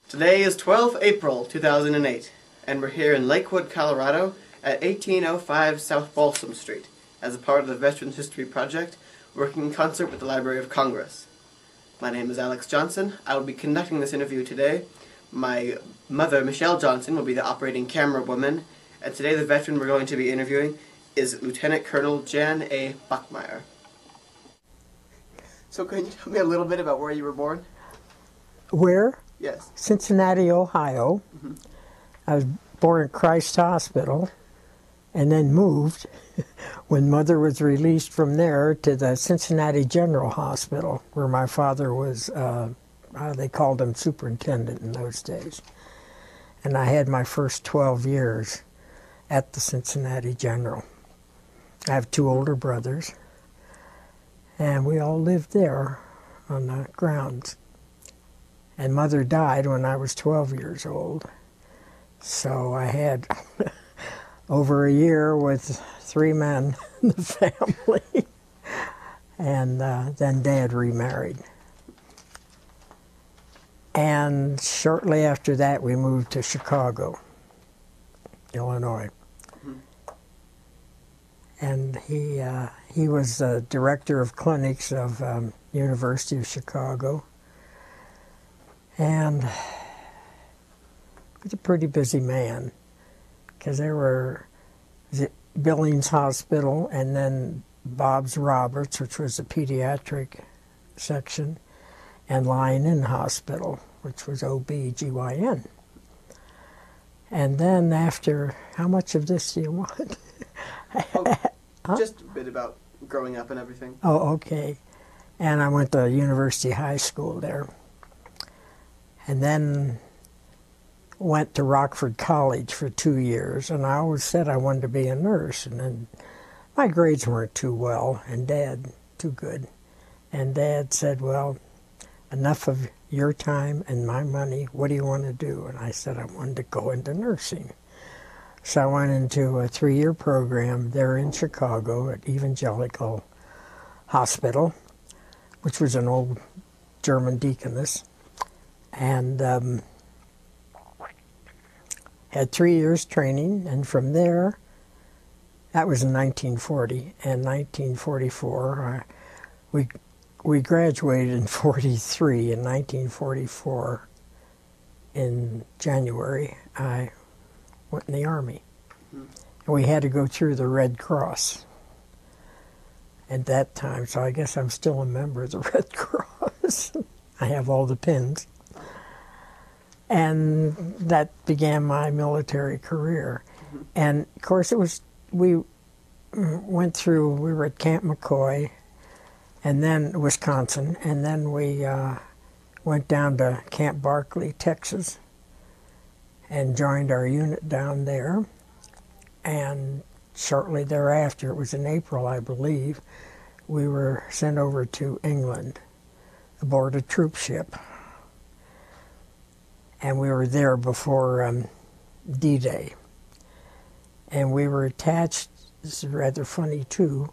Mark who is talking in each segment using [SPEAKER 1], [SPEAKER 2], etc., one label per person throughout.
[SPEAKER 1] Today is 12th April 2008, and we're here in Lakewood, Colorado at 1805 South Balsam Street as a part of the Veterans History Project, working in concert with the Library of Congress. My name is Alex Johnson. I will be conducting this interview today. My mother, Michelle Johnson, will be the operating camera woman, and today the veteran we're going to be interviewing is Lieutenant Colonel Janet Bachmeyer. So can you tell me a little bit about where you were born?
[SPEAKER 2] Where?
[SPEAKER 1] Yes.
[SPEAKER 2] Cincinnati, Ohio. Mm-hmm. I was born at Christ Hospital and then moved when Mother was released from there to the Cincinnati General Hospital, where my father was, they called him superintendent in those days. And I had my first 12 years at the Cincinnati General. I have two older brothers, and we all lived there on the grounds. And Mother died when I was 12 years old. So I had over a year with 3 men in the family. And then Dad remarried. And shortly after that, we moved to Chicago, Illinois. Mm-hmm. And he was the director of clinics of University of Chicago. And he was a pretty busy man, because there were Billings Hospital and then Bob's Roberts, which was a pediatric section, and Lying-in Hospital, which was OB-GYN. And then after, how much of this do you want?
[SPEAKER 1] Just a bit about growing up and everything.
[SPEAKER 2] Oh, okay. And I went to University High School there. And then went to Rockford College for 2 years, and I always said I wanted to be a nurse. And then my grades weren't too well, and Dad too good. And Dad said, well, enough of your time and my money, what do you want to do? And I said I wanted to go into nursing. So I went into a 3-year program there in Chicago at Evangelical Hospital, which was an old German deaconess. And had 3 years training, and from there, that was in 1940, and 1944, we graduated in 43. In 1944, in January, I went in the Army. Mm-hmm. And we had to go through the Red Cross at that time, so I guess I'm still a member of the Red Cross. I have all the pins. And that began my military career. Mm-hmm. And of course we were at Camp McCoy, and then Wisconsin, and then we went down to Camp Barkley, Texas, and joined our unit down there. And shortly thereafter, it was in April, I believe, we were sent over to England aboard a troop ship. And we were there before D-Day. And we were attached, this is rather funny too,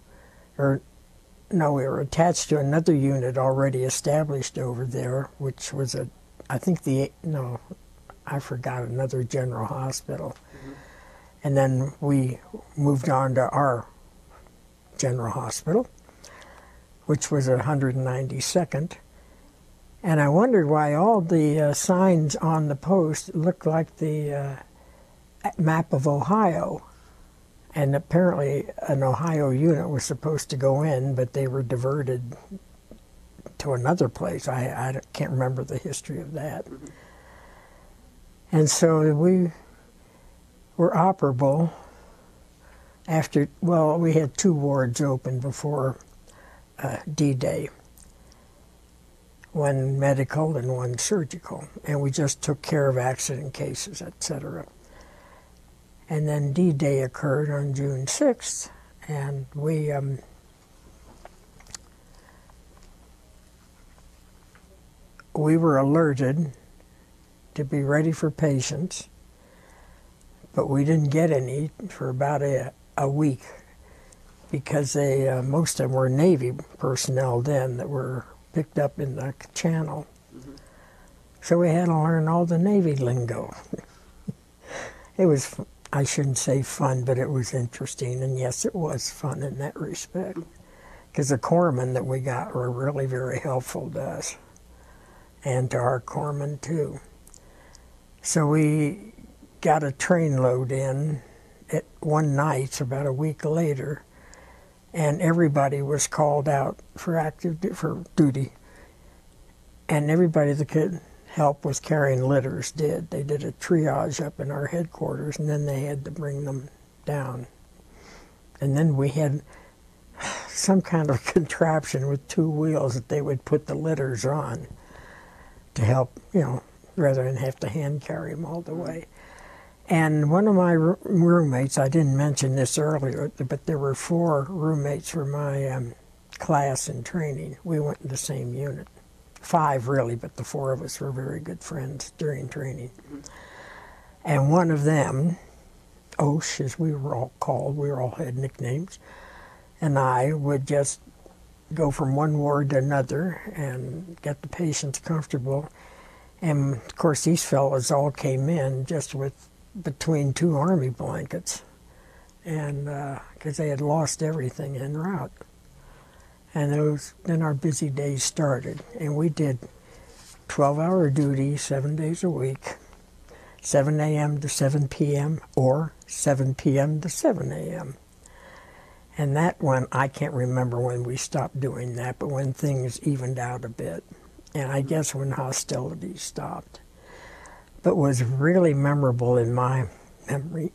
[SPEAKER 2] we were attached to another unit already established over there, which was another general hospital. Mm-hmm. And then we moved on to our general hospital, which was 192nd. And I wondered why all the signs on the post looked like the map of Ohio. And apparently an Ohio unit was supposed to go in, but they were diverted to another place. I can't remember the history of that. And so we were operable after, well, we had 2 wards open before D-Day. One medical and one surgical. And we just took care of accident cases, etc. And then D-Day occurred on June 6th, and we were alerted to be ready for patients, but we didn't get any for about a week because they most of them were Navy personnel then that were picked up in the channel. So we had to learn all the Navy lingo. It was, I shouldn't say fun, but it was interesting, and yes, it was fun in that respect, because the corpsmen that we got were really very helpful to us, and to our corpsmen too. So we got a train load in at one night, about a week later, and everybody was called out for duty, and everybody that could help with carrying litters did. They did a triage up in our headquarters, and then they had to bring them down. And then we had some kind of contraption with 2 wheels that they would put the litters on to help, you know, rather than have to hand carry them all the way. And one of my roommates, I didn't mention this earlier, but there were 4 roommates for my class in training. We went in the same unit. 5 really, but the 4 of us were very good friends during training. And one of them, Osh, as we were all called, we all had nicknames, and I would just go from one ward to another and get the patients comfortable. And of course these fellows all came in just with between 2 army blankets, and because they had lost everything en route. And then our busy days started, and we did 12-hour duty 7 days a week, 7 a.m. to 7 p.m. or 7 p.m. to 7 a.m. And that one, I can't remember when we stopped doing that, but when things evened out a bit, and I guess when hostilities stopped. But was really memorable in my memory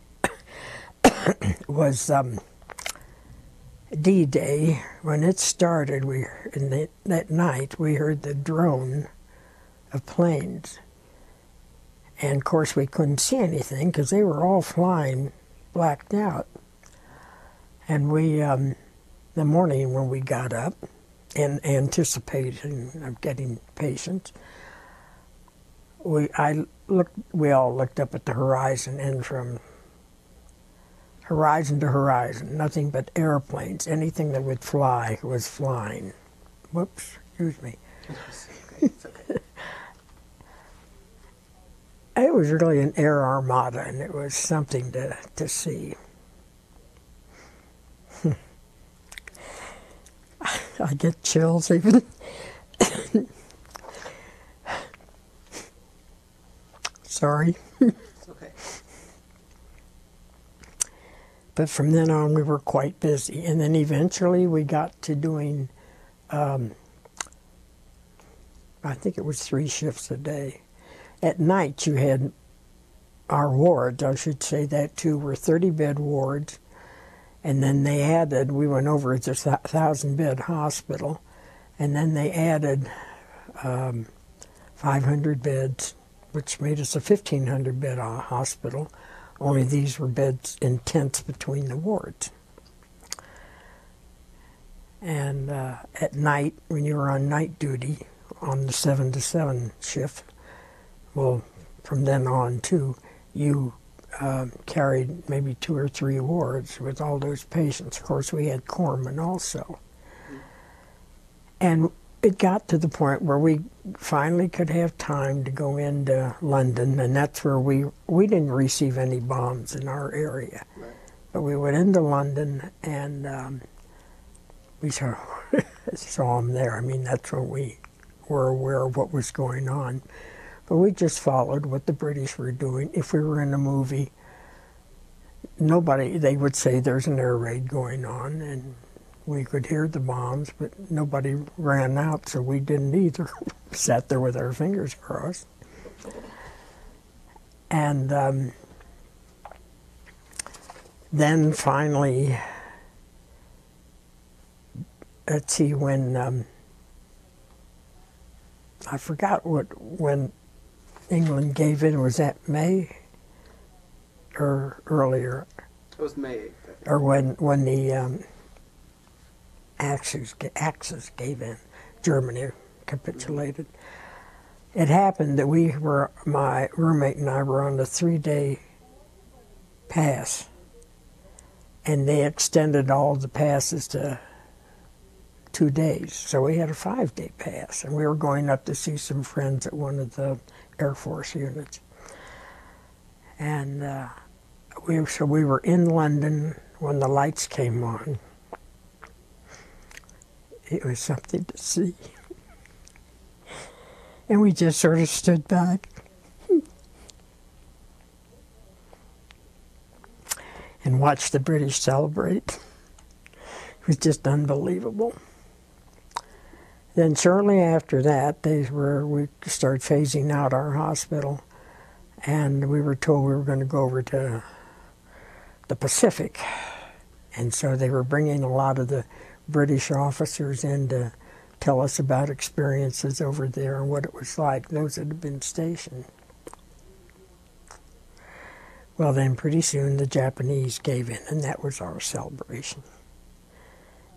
[SPEAKER 2] was D-Day. When it started, that night we heard the drone of planes, and of course we couldn't see anything because they were all flying blacked out. And we, the morning when we got up in anticipation of getting patients, we all looked up at the horizon, and from horizon to horizon, nothing but airplanes. Anything that would fly was flying. Whoops, excuse me.
[SPEAKER 1] It's okay.
[SPEAKER 2] It was really an air armada, and it was something to see. I get chills even. Sorry.
[SPEAKER 1] It's okay.
[SPEAKER 2] But from then on, we were quite busy. And then eventually we got to doing, I think it was 3 shifts a day. At night, you had our wards, I should say that too, were 30-bed wards. And then they added, we went over to a 1,000-bed hospital, and then they added 500 beds, which made us a 1,500-bed hospital, only these were beds in tents between the wards. And at night, when you were on night duty, on the 7 to 7 shift, well, from then on too, you carried maybe 2 or 3 wards with all those patients. Of course, we had corpsmen also. And it got to the point where we finally could have time to go into London, and that's where we didn't receive any bombs in our area. Right. But we went into London, and we saw them there. I mean, that's when we were aware of what was going on. But we just followed what the British were doing. If we were in a movie, they would say there's an air raid going on, and We could hear the bombs, but nobody ran out, so we didn't either. Sat there with our fingers crossed. And then finally, let's see, when I forgot when England gave in. Was that May or earlier?
[SPEAKER 1] It was May 8th.
[SPEAKER 2] Or when the Axis gave in, Germany capitulated. It happened that my roommate and I were on a 3-day pass, and they extended all the passes to 2 days. So we had a 5-day pass, and we were going up to see some friends at one of the Air Force units. And we were in London when the lights came on. It was something to see. And we just sort of stood back and watched the British celebrate. It was just unbelievable. Then shortly after that, we started phasing out our hospital, and we were told we were going to go over to the Pacific. And so they were bringing a lot of the British officers in to tell us about experiences over there and what it was like, those that had been stationed. Well, then pretty soon the Japanese gave in, and that was our celebration.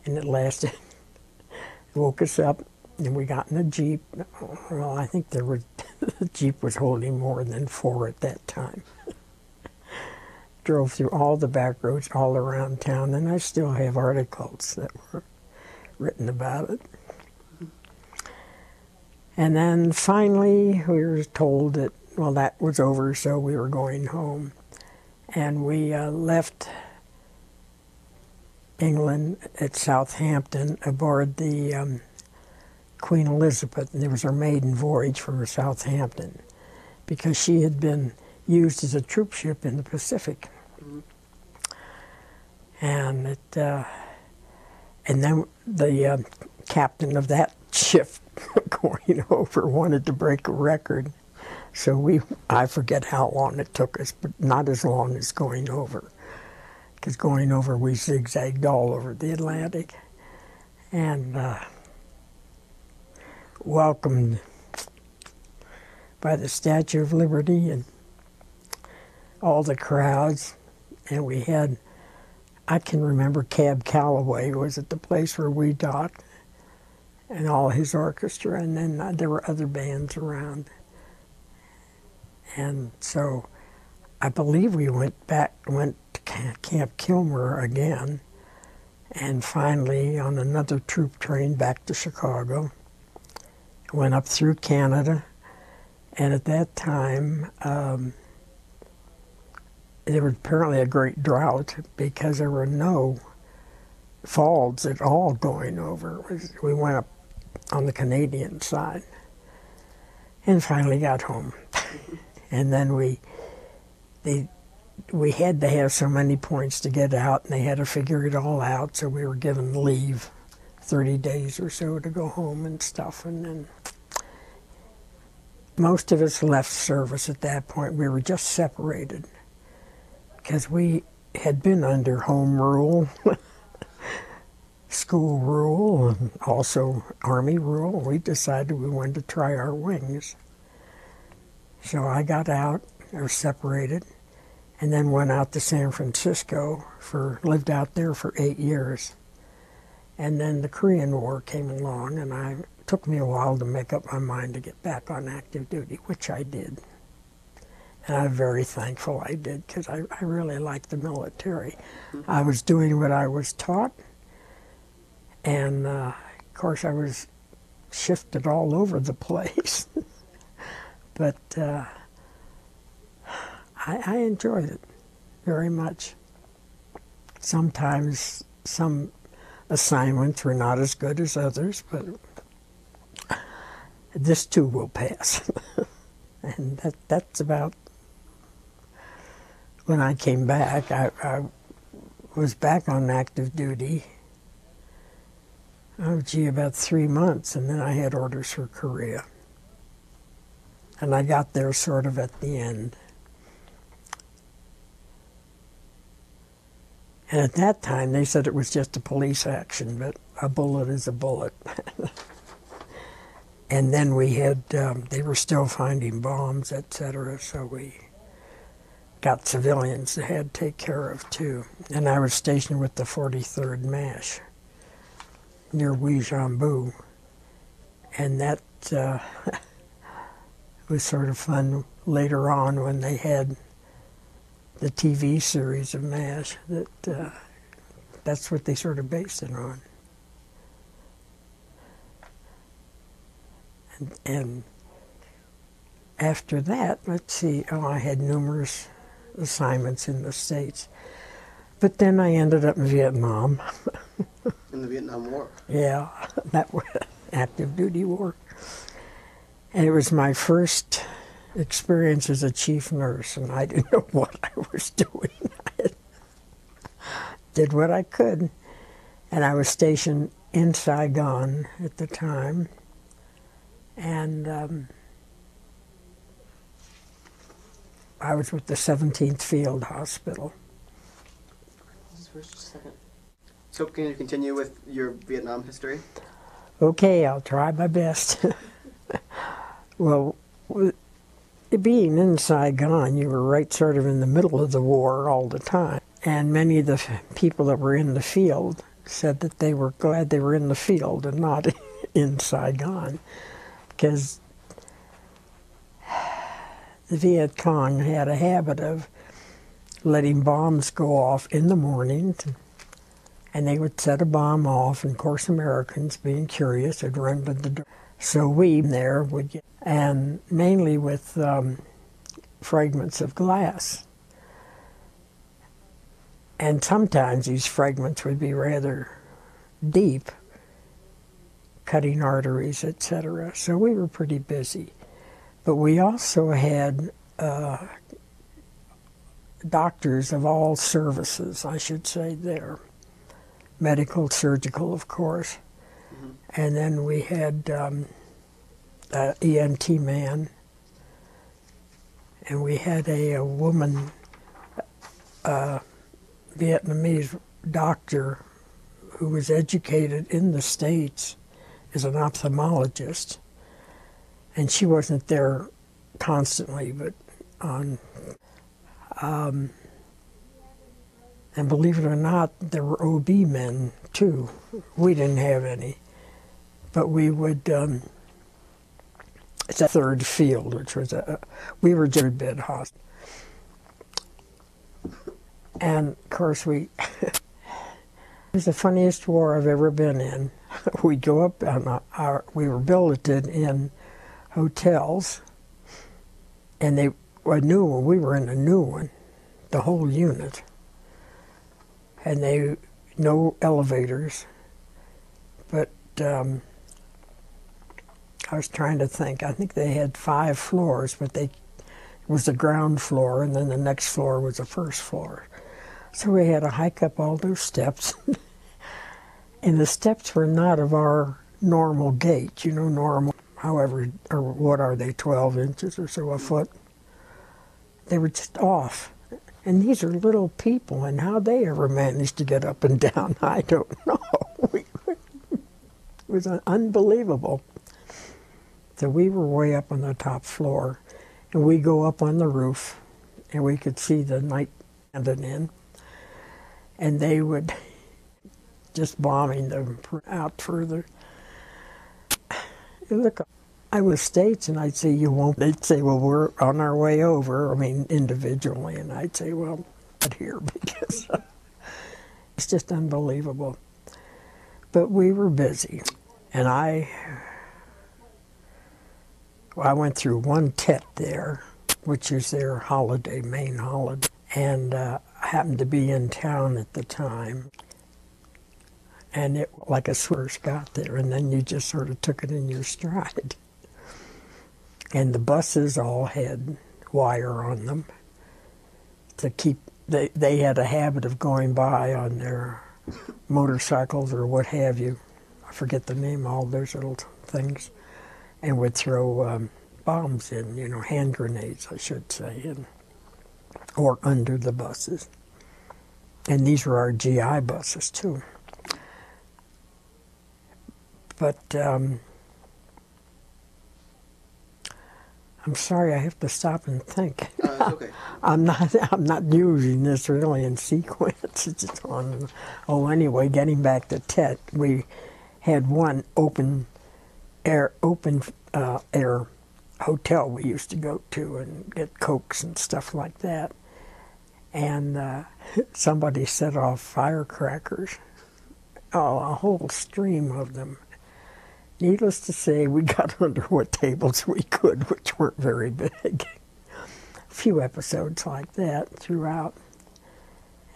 [SPEAKER 2] And it lasted, woke us up, and we got in a Jeep. Well, I think the Jeep was holding more than 4 at that time. Drove through all the back roads all around town, and I still have articles that were written about it. And then finally we were told that, well, that was over, so we were going home. And we left England at Southampton aboard the Queen Elizabeth, and it was her maiden voyage from Southampton, because she had been used as a troop ship in the Pacific. And then the captain of that ship going over wanted to break a record. So I forget how long it took us, but not as long as going over. Because going over, we zigzagged all over the Atlantic. And welcomed by the Statue of Liberty and all the crowds. And we had, I can remember Cab Calloway was at the place where we docked, and all his orchestra, and then there were other bands around. And so I believe we went to Camp Kilmer again, and finally on another troop train back to Chicago. Went up through Canada, and at that time there was apparently a great drought because there were no falls at all going over. We went up on the Canadian side and finally got home. And then we had to have so many points to get out, and they had to figure it all out, so we were given leave, 30 days or so to go home and stuff. And then most of us left service at that point. We were just separated because we had been under home rule, school rule, and also Army rule. We decided we wanted to try our wings. So I got out, or separated, and then went out to San Francisco, lived out there for 8 years. And then the Korean War came along, and it took me a while to make up my mind to get back on active duty, which I did. And I'm very thankful I did, because I really liked the military. I was doing what I was taught, and of course I was shifted all over the place. But I enjoyed it very much. Sometimes some assignments were not as good as others, but this too will pass. And that's about when I came back. I was back on active duty oh gee, about 3 months, and then I had orders for Korea. And I got there sort of at the end. And at that time, they said it was just a police action, but a bullet is a bullet. And then we had, they were still finding bombs, etc., so we got civilians they had to take care of, too. And I was stationed with the 43rd MASH near Uijambu. And that was sort of fun later on when they had the TV series of MASH. That's what they sort of based it on. And after that, let's see, I had numerous assignments in the States. But then I ended up in Vietnam.
[SPEAKER 1] In the Vietnam War?
[SPEAKER 2] Yeah, that was active duty war. And it was my first experience as a chief nurse, and I didn't know what I was doing. I did what I could. And I was stationed in Saigon at the time. And I was with the 17th Field Hospital.
[SPEAKER 1] Just a second. So can you continue with your Vietnam history?
[SPEAKER 2] Okay, I'll try my best. Well, being in Saigon, you were right sort of in the middle of the war all the time. And many of the people that were in the field said that they were glad they were in the field and not in Saigon, because the Viet Cong had a habit of letting bombs go off in the morning, and they would set a bomb off, and of course Americans, being curious, would run to the door. So we there would get, and mainly with fragments of glass. And sometimes these fragments would be rather deep, cutting arteries, etc. So we were pretty busy. But we also had doctors of all services, I should say, there. Medical, surgical, of course. Mm-hmm. And then we had an ENT man. And we had a woman, Vietnamese doctor who was educated in the States as an ophthalmologist. And she wasn't there constantly, but on... and believe it or not, there were OB men, too. We didn't have any. But we would... it's a third field, which was we were just a bed hospital. And, of course, it was the funniest war I've ever been in. We'd go up, on we were billeted in hotels, and we were in a new one, the whole unit. And no elevators, but I was trying to think. I think they had 5 floors, but it was the ground floor, and then the next floor was the first floor. So we had to hike up all those steps. And the steps were not of our normal gait, normal, however, or what are they, 12 inches or so a foot? They were just off. And these are little people, and how they ever managed to get up and down, I don't know. It was unbelievable. So we were way up on the top floor, and we go up on the roof, and we could see the night ending in, and they would just bombing them out further. And look, I was States, and I'd say, you won't. They'd say, well, we're on our way over, individually, and I'd say, well, not here, because it's just unbelievable. But we were busy, and I went through one Tet there, which is their holiday, main holiday, and I happened to be in town at the time. And it, like a first got there, and then you just sort of took it in your stride. And the buses all had wire on them to keep, they had a habit of going by on their motorcycles or what have you. I forget the name, all those little things, and would throw bombs in, you know, hand grenades, I should say, or under the buses. And these were our GI buses, too. But I'm sorry, I have to stop and think.
[SPEAKER 1] It's okay.
[SPEAKER 2] I'm not using this really in sequence. It's just on. Oh, anyway, getting back to Tet, we had one open air hotel we used to go to and get Cokes and stuff like that. And somebody set off firecrackers, a whole stream of them. Needless to say, we got under what tables we could, which weren't very big. A few episodes like that throughout.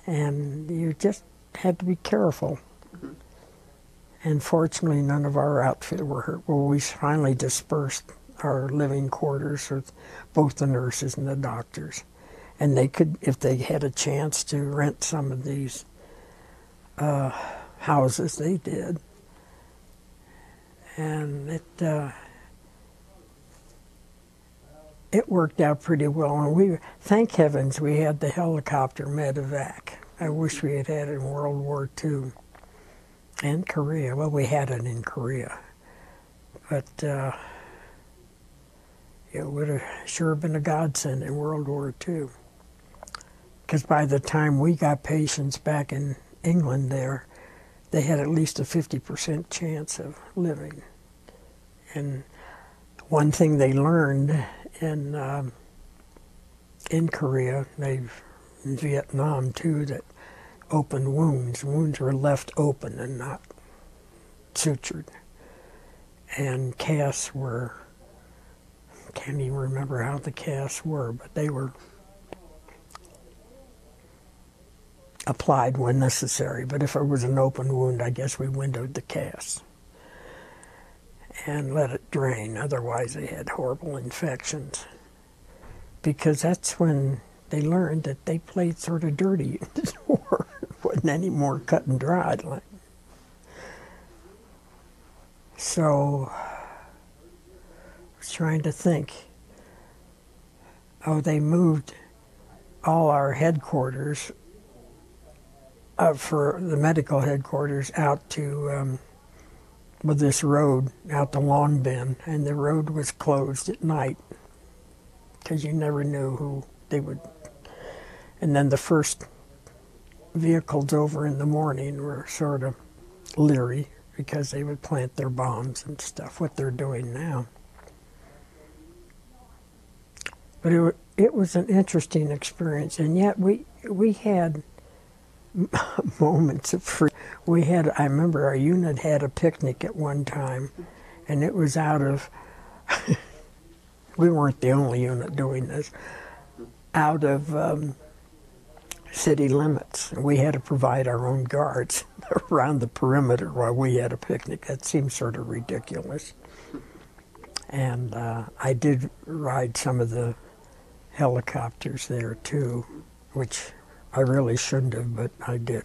[SPEAKER 2] And you just had to be careful. Mm-hmm. And fortunately, none of our outfit were hurt. Well, we finally dispersed our living quarters with both the nurses and the doctors. And they could, if they had a chance to rent some of these houses, they did. And it worked out pretty well. And thank heavens, we had the helicopter medevac. I wish we had had it in World War II and Korea. Well, we had it in Korea, but it would have sure been a godsend in World War II. Because by the time we got patients back in England there, they had at least a 50% chance of living. And one thing they learned in Korea, in Vietnam too, that open wounds were left open and not sutured. And casts were, can't even remember how the casts were, but they were applied when necessary. But if it was an open wound, I guess we windowed the cast and let it drain. Otherwise, they had horrible infections. Because that's when they learned that they played sort of dirty in the war. It wasn't any more cut and dried. So, I was trying to think. Oh, they moved all our headquarters for the medical headquarters out to with this road out to Long Bend, and the road was closed at night because you never knew who they would. And then the first vehicles over in the morning were sort of leery because they would plant their bombs and stuff, what they're doing now. But it was an interesting experience, and yet we had moments of free. I remember our unit had a picnic at one time, and it was out of, we weren't the only unit doing this, out of city limits. We had to provide our own guards around the perimeter while we had a picnic. That seemed sort of ridiculous. And I did ride some of the helicopters there too, which I really shouldn't have, but I did.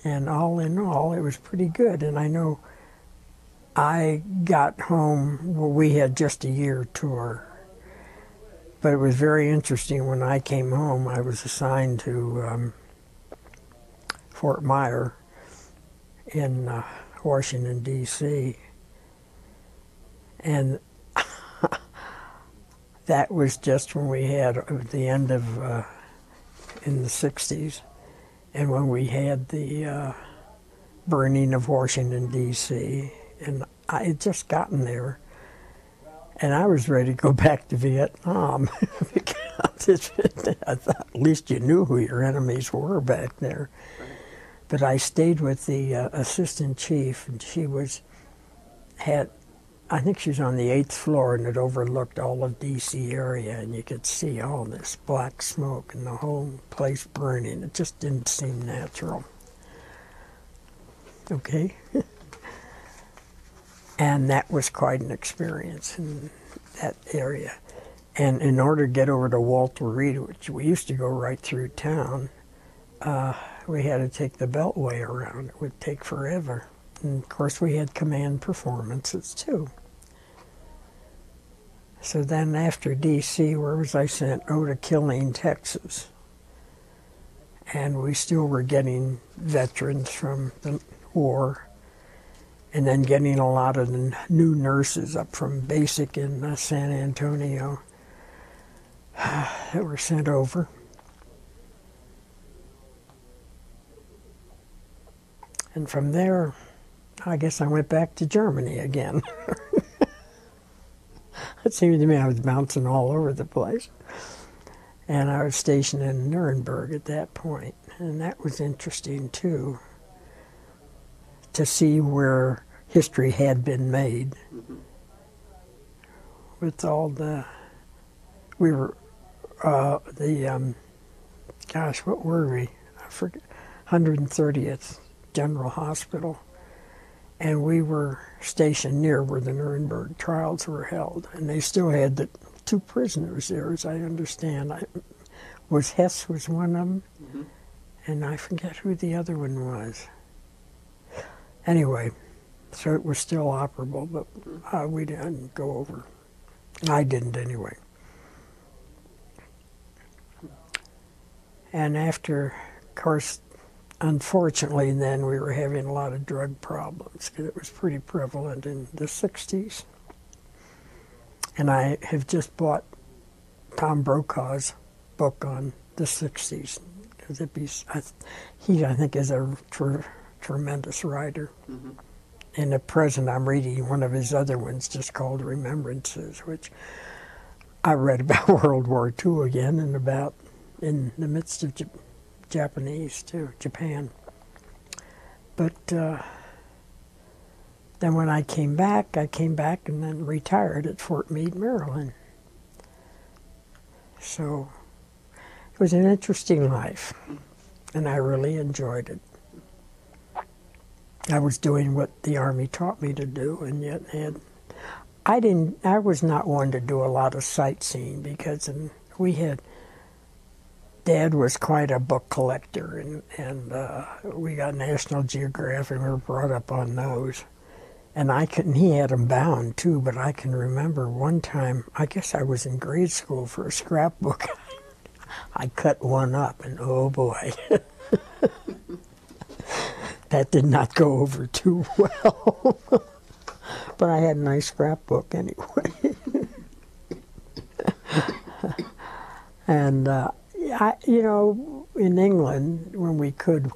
[SPEAKER 2] And all in all, it was pretty good. And I know I got home, well, we had just a year tour. But it was very interesting. When I came home, I was assigned to Fort Myer in Washington, D.C. And that was just when we had, at the end of, in the 60s, and when we had the burning of Washington, D.C., and I had just gotten there, and I was ready to go back to Vietnam, because I thought at least you knew who your enemies were back there. But I stayed with the assistant chief, and she I think she was on the 8th floor, and it overlooked all of D.C. area, and you could see all this black smoke and the whole place burning. It just didn't seem natural. Okay? And that was quite an experience in that area. And in order to get over to Walter Reed, which we used to go right through town, we had to take the beltway around. It would take forever. And of course we had command performances too. So then after D.C., where was I sent? Oh, to Killeen, Texas. And we still were getting veterans from the war, and then getting a lot of the new nurses up from basic in San Antonio that were sent over. And from there, I guess I went back to Germany again. It seemed to me I was bouncing all over the place. And I was stationed in Nuremberg at that point. And that was interesting, too, to see where history had been made. Mm-hmm. With all the, we were, gosh, what were we? I forget, 130th General Hospital. And we were stationed near where the Nuremberg trials were held. And they still had the 2 prisoners there, as I understand. Hess was one of them, mm-hmm. And I forget who the other one was. Anyway, so it was still operable, but we didn't go over. I didn't anyway. And after, of course, unfortunately, then we were having a lot of drug problems because it was pretty prevalent in the 60s. And I have just Tom Brokaw's book on the 60s. Because he, I think, is a tremendous writer. Mm-hmm. And at present, I'm reading one of his other ones just called Remembrances, which I read about World War II again and about in the midst of Japanese, too, Japan. But then when I came back and then retired at Fort Meade, Maryland. So it was an interesting life, and I really enjoyed it. I was doing what the Army taught me to do, and yet I was not one to do a lot of sightseeing because Dad was quite a book collector, and we got National Geographic, and we were brought up on those. And he had them bound too, but I can remember one time, I guess I was in grade school for a scrapbook. I cut one up, and oh boy. That did not go over too well. But I had a nice scrapbook anyway. And, in England, when we could,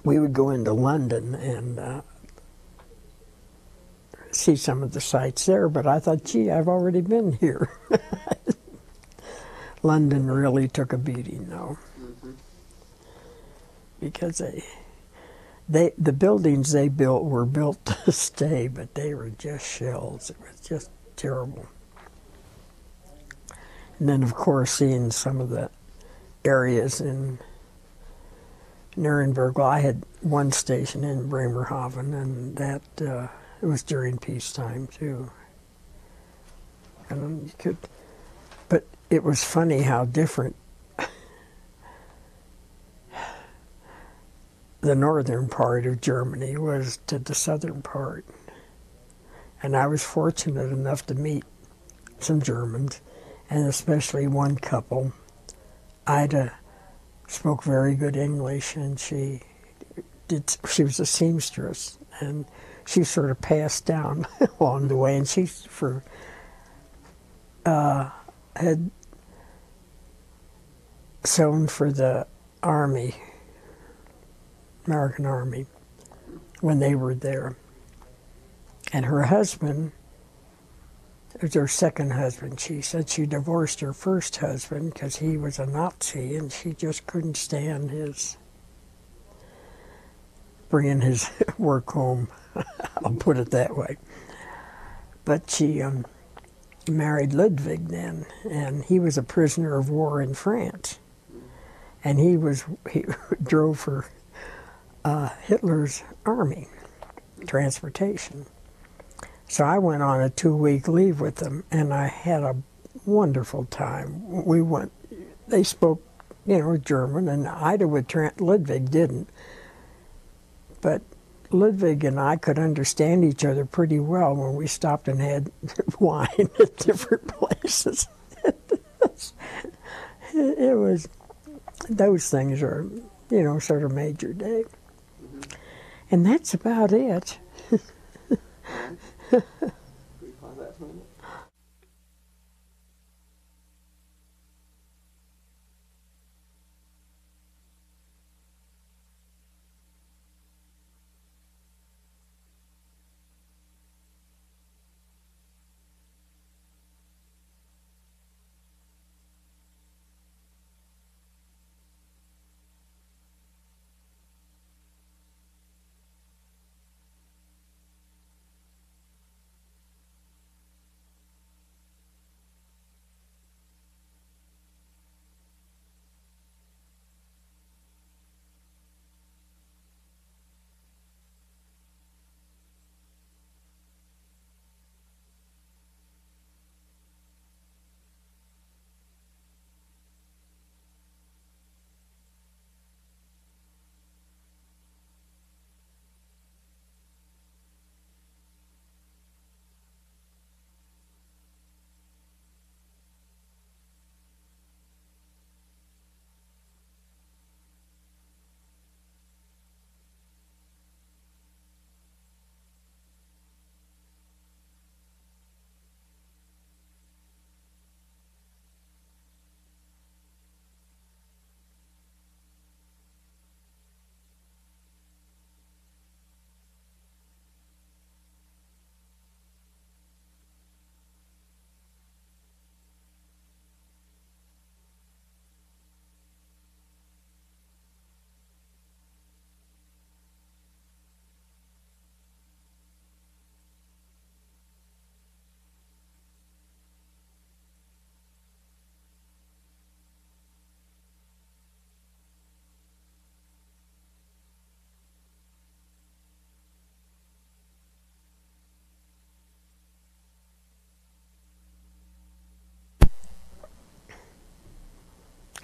[SPEAKER 2] we would go into London and see some of the sights there, but I thought, gee, I've already been here. London really took a beating, though, mm-hmm. Because the buildings they built were built to stay, but they were just shells. It was just terrible. And then, of course, seeing some of the areas in Nuremberg. Well, I had one station in Bremerhaven, and that it was during peacetime too. And but it was funny how different the northern part of Germany was to the southern part. And I was fortunate enough to meet some Germans, and especially one couple. Ida spoke very good English, and she was a seamstress, and she sort of passed down along the way, and she had sewn for the Army, American Army, when they were there. And her husband, it was her second husband, she said she divorced her first husband because he was a Nazi, and she just couldn't stand bringing his work home. I'll put it that way. But she married Ludwig then, and he was a prisoner of war in France. And he drove for Hitler's army, transportation. So I went on a 2-week leave with them, and I had a wonderful time. They spoke German, and Ida would Ludwig didn't. But Ludwig and I could understand each other pretty well when we stopped and had wine at different places. It was, those things are, sort of major, Dave. Mm-hmm. And that's about it.
[SPEAKER 1] Can we pause that for a minute?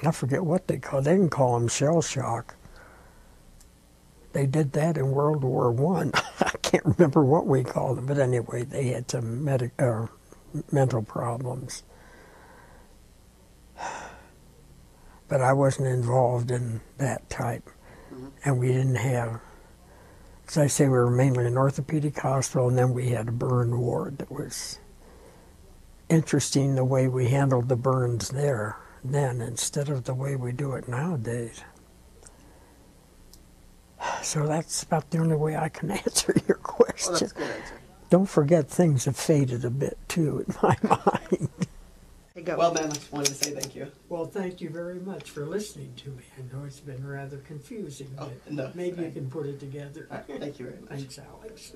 [SPEAKER 2] I forget what they they didn't call them shell shock. They did that in World War I. I can't remember what we called them, but anyway, they had some mental problems. But I wasn't involved in that type. Mm-hmm. And we didn't have, as I say, we were mainly an orthopedic hospital, and then we had a burn ward that was interesting, the way we handled the burns there then instead of the way we do it nowadays. So that's about the only way I can answer your question.
[SPEAKER 1] Well, that's a good answer.
[SPEAKER 2] Don't forget, things have faded a bit too in my mind.
[SPEAKER 1] Well, ma'am, I just wanted to say thank you.
[SPEAKER 2] Well, thank you very much for listening to me. I know it's been rather confusing, but
[SPEAKER 1] no,
[SPEAKER 2] maybe you can put it together.
[SPEAKER 1] Thank you very much.
[SPEAKER 2] Thanks, Alex.